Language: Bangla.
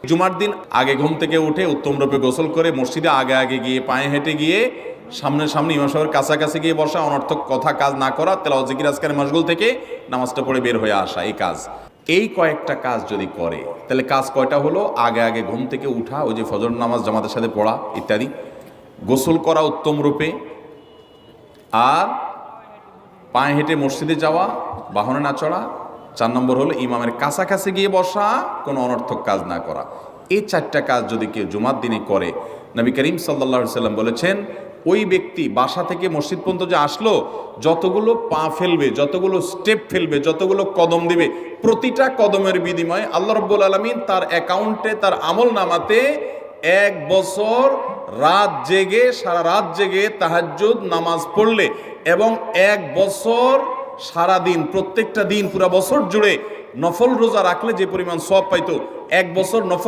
জুমার দিন আগে ঘুম থেকে উঠে উত্তম রূপে গোসল করে মসজিদে আগে আগে গিয়ে পায়ে হেঁটে গিয়ে সামনে ইমাম সাহেবের কাছাকাছি গিয়ে বসা, অনর্থক কথা কাজ না করা, তেলাওয়াত জিকির আজকারে মশগুল থেকে নামাজটা পড়ে বের হয়ে আসা, এই কাজ। এই কয়েকটা কাজ যদি করে তাহলে কাজ কয়টা হলো? আগে আগে ঘুম থেকে উঠা, ওই যে ফজর নামাজ জামাতের সাথে পড়া ইত্যাদি, গোসল করা উত্তম রূপে, আর পায়ে হেঁটে মসজিদে যাওয়া, বাহনে না চড়া। 4 নম্বর হলো ইমামের কাছাকাছি গিয়ে বসা, কোনো অনর্থক কাজ না করা। এই 4টা কাজ যদি কেউ জুমার দিনে করে, নবী করিম সাল্লাল্লাহু আলাইহি সাল্লাম বলেছেন ওই ব্যক্তি বাসা থেকে মসজিদ পর্যন্ত যে আসলো, যতগুলো পা ফেলবে, যতগুলো স্টেপ ফেলবে, যতগুলো কদম দিবে, প্রতিটা কদমের বিনিময়ে আল্লাহ রাব্বুল আলামিন তার অ্যাকাউন্টে, তার আমল নামাতে 1 বছর রাত জেগে, সারা রাত জেগে তাহাজ্জুদ নামাজ পড়লে এবং 1 বছর সারা দিন, প্রত্যেকটা দিন পুরা বছর জুড়ে নফল রোজা রাখলে যে পরিমাণ সওয়াব পাইতো, 1 বছর নফল